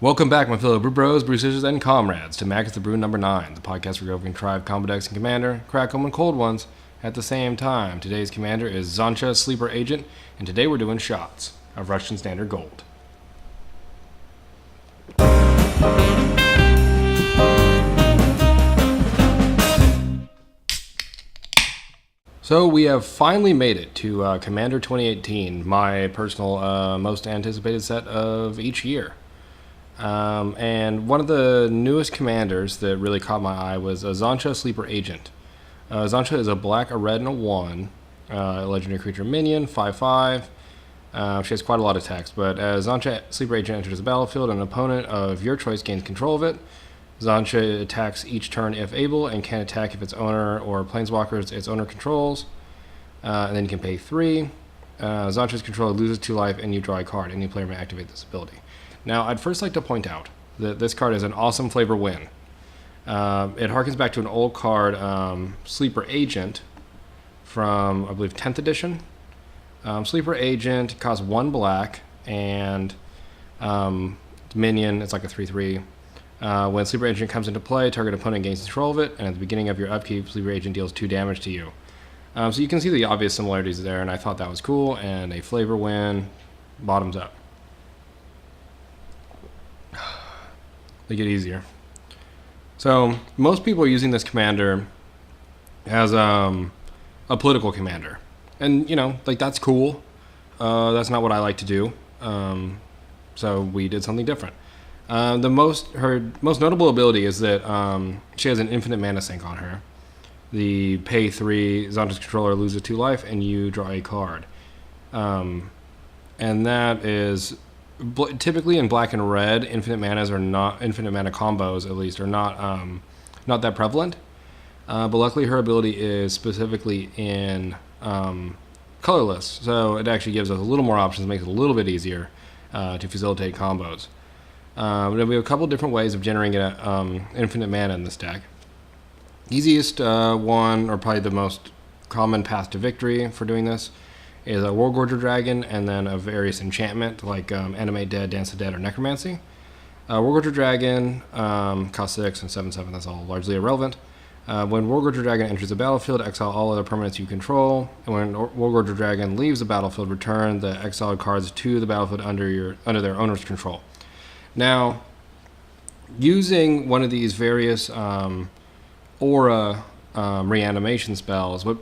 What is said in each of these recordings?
Welcome back, my fellow Brew Bros, Brew Sisters, and comrades, to Magus the Brew number 9, the podcast where we contrive combo decks and commander, crack them and cold ones at the same time. Today's commander is Xantcha, Sleeper Agent, and today we're doing shots of Russian Standard Gold. So we have finally made it to Commander 2018, my personal most anticipated set of each year. And one of the newest commanders that really caught my eye was Xantcha, Sleeper Agent. Xantcha is a black, a red, and a 1 legendary creature minion, 5/5. She has quite a lot of text, but as Xantcha, Sleeper Agent enters the battlefield, an opponent of your choice gains control of it. Xantcha attacks each turn if able, and can attack if its owner or planeswalkers its owner controls. And then you can pay 3. Xantcha's controller loses 2 life, and you draw a card. Any player may activate this ability. Now, I'd first like to point out that this card is an awesome flavor win. It harkens back to an old card, Sleeper Agent, from, I believe, 10th edition. Sleeper Agent costs 1 black, and minion, it's like a 3/3. When Sleeper Agent comes into play, target opponent gains control of it, and at the beginning of your upkeep, Sleeper Agent deals 2 damage to you. So you can see the obvious similarities there, and I thought that was cool, and a flavor win, bottoms up. They get easier. So most people are using this commander as a political commander, and like that's cool. That's not what I like to do. So we did something different. Her most notable ability is that she has an infinite mana sink on her. The pay 3 Xantcha's controller loses 2 life, and you draw a card. And that is typically in black and red. Infinite mana combos, at least, are not that prevalent. But luckily, her ability is specifically in colorless, so it actually gives us a little more options, makes it a little bit easier to facilitate combos. We have a couple different ways of generating infinite mana in this deck. Easiest one, or probably the most common path to victory for doing this, is a Wargorger Dragon, and then a various enchantment like Animate Dead, Dance the Dead, or Necromancy. Wargorger Dragon costs 6 and 7/7. That's all largely irrelevant. When Wargorger Dragon enters the battlefield, exile all other permanents you control. And when Wargorger Dragon leaves the battlefield, return the exiled cards to the battlefield under their owner's control. Now, using one of these various aura reanimation spells, what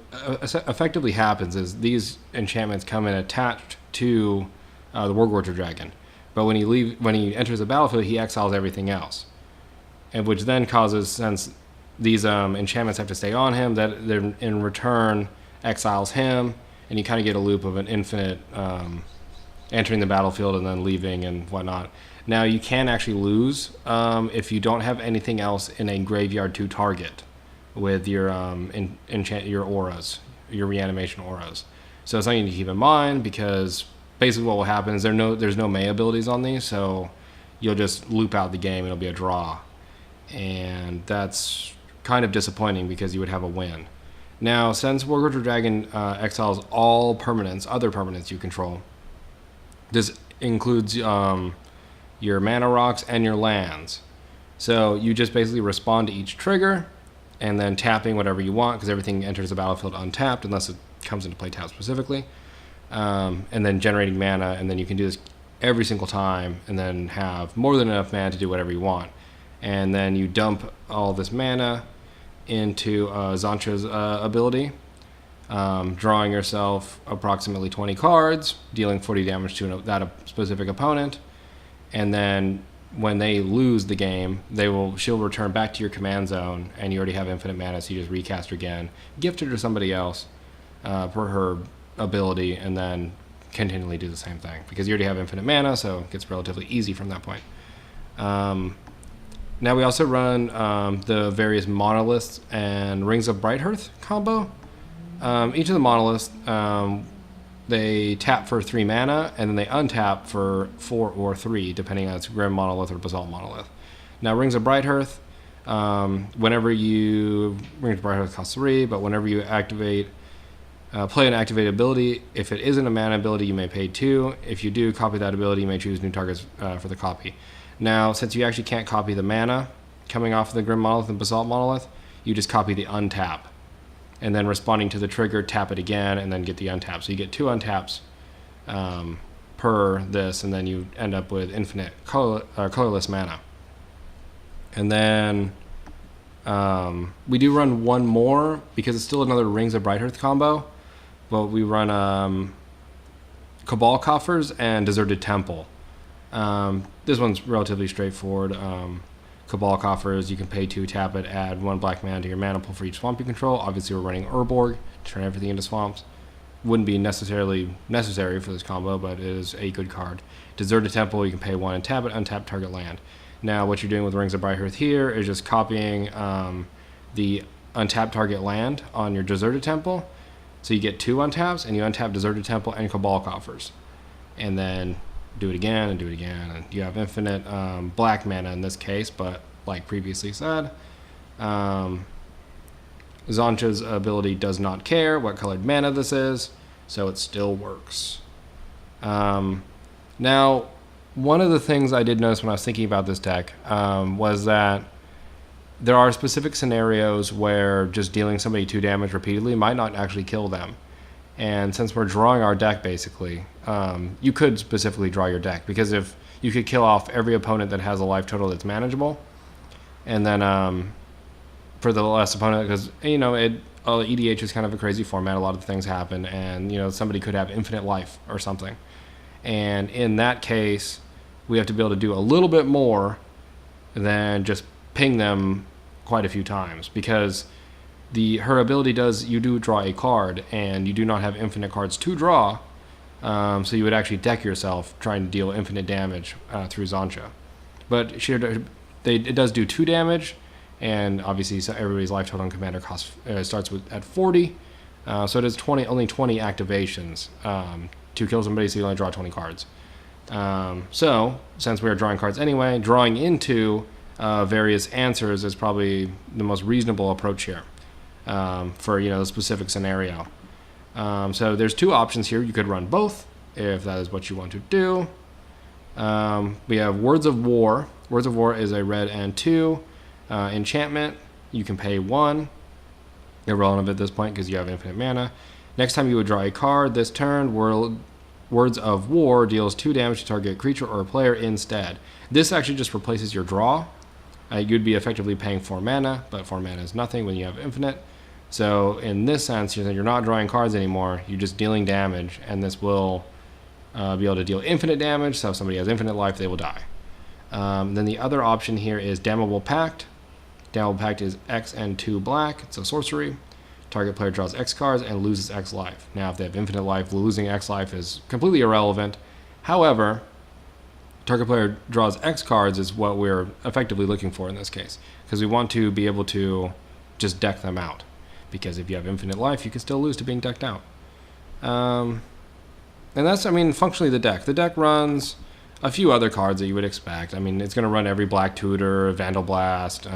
effectively happens is these enchantments come in attached to the Wargorger Dragon. But when he enters the battlefield, he exiles everything else, and which then causes, since these enchantments have to stay on him, that they're in return exiles him, and you kind of get a loop of an infinite entering the battlefield and then leaving and whatnot. Now, you can actually lose if you don't have anything else in a graveyard to target with your your auras, your reanimation auras. So it's something to keep in mind, because basically what will happen is there's no May abilities on these, so you'll just loop out the game and it'll be a draw. And that's kind of disappointing, because you would have a win. Now, since Wargorger Dragon exiles all other permanents you control, this includes your mana rocks and your lands. So you just basically respond to each trigger, and then tapping whatever you want, because everything enters the battlefield untapped unless it comes into play tapped specifically, and then generating mana, and then you can do this every single time, and then have more than enough mana to do whatever you want. And then you dump all this mana into Xantcha's ability, drawing yourself approximately 20 cards, dealing 40 damage to that specific opponent, and then when they lose the game, she'll return back to your command zone, and you already have infinite mana, so you just recast her again, gift it to somebody else for her ability, and then continually do the same thing, because you already have infinite mana, so it gets relatively easy from that point. Now we also run the various monoliths and Rings of Brighthearth combo. Each of the monoliths, they tap for 3 mana, and then they untap for 4 or 3, depending on it's Grim Monolith or Basalt Monolith. Now, Rings of Brighthearth, Rings of Brighthearth costs 3, but whenever you play an activated ability, if it isn't a mana ability, you may pay 2. If you do copy that ability, you may choose new targets for the copy. Now, since you actually can't copy the mana coming off of the Grim Monolith and Basalt Monolith, you just copy the untap. And then responding to the trigger, tap it again, and then get the untap. So you get 2 untaps per this, and then you end up with infinite colorless mana. And then we do run one more, because it's still another Rings of Brighthearth combo. But we run Cabal Coffers and Deserted Temple. This one's relatively straightforward. Cabal Coffers, you can pay 2, tap it, add 1 black mana to your mana pool for each swamp you control. Obviously, we're running Urborg to turn everything into swamps. Wouldn't be necessary for this combo, but it is a good card. Deserted Temple, you can pay 1 and tap it, untap target land. Now, what you're doing with Rings of Brighthearth here is just copying the untapped target land on your Deserted Temple. So you get 2 untaps, and you untap Deserted Temple and Cabal Coffers. And then do it again and do it again, and you have infinite black mana in this case, but like previously said, Xantcha's ability does not care what colored mana this is, so it still works. Now, one of the things I did notice when I was thinking about this deck was that there are specific scenarios where just dealing somebody 2 damage repeatedly might not actually kill them. And since we're drawing our deck, basically, you could specifically draw your deck, because if you could kill off every opponent that has a life total that's manageable, and then for the last opponent, because EDH is kind of a crazy format, a lot of things happen, and somebody could have infinite life or something, and in that case, we have to be able to do a little bit more than just ping them quite a few times, because her ability does, you do draw a card, and you do not have infinite cards to draw, so you would actually deck yourself trying to deal infinite damage through Xantcha. But it does do 2 damage, and obviously everybody's life total on Commander cost starts at 40, so it is only 20 activations to kill somebody, so you only draw 20 cards. So, since we are drawing cards anyway, drawing into various answers is probably the most reasonable approach here. For the specific scenario. So there's 2 options here. You could run both if that is what you want to do. We have Words of War. Words of War is a red and 2 enchantment. You can pay 1. Irrelevant at this point because you have infinite mana. Next time you would draw a card this turn, Words of War deals 2 damage to target creature or player instead. This actually just replaces your draw. You'd be effectively paying 4 mana, but 4 mana is nothing when you have infinite. So in this sense, you're not drawing cards anymore, you're just dealing damage, and this will be able to deal infinite damage, so if somebody has infinite life, they will die. Then the other option here is Damnable Pact. Damnable Pact is X and 2 black, it's a sorcery. Target player draws X cards and loses X life. Now if they have infinite life, losing X life is completely irrelevant. However, target player draws X cards is what we're effectively looking for in this case, because we want to be able to just deck them out, because if you have infinite life, you can still lose to being decked out. And that's, functionally the deck. The deck runs a few other cards that you would expect. It's going to run every Black Tutor, Vandal Blast,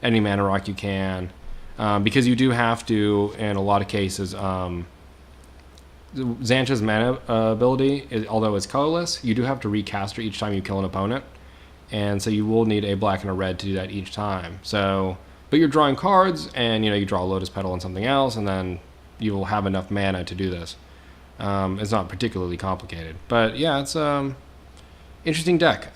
any Mana Rock you can, because you do have to, in a lot of cases, Xantcha's mana ability, although it's colorless, you do have to recast her each time you kill an opponent, and so you will need a black and a red to do that each time. So, but you're drawing cards, and you draw a Lotus Petal and something else, and then you will have enough mana to do this. It's not particularly complicated, but yeah, it's interesting deck,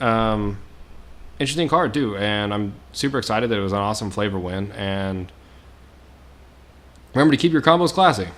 interesting card too, and I'm super excited that it was an awesome flavor win. And remember to keep your combos classy.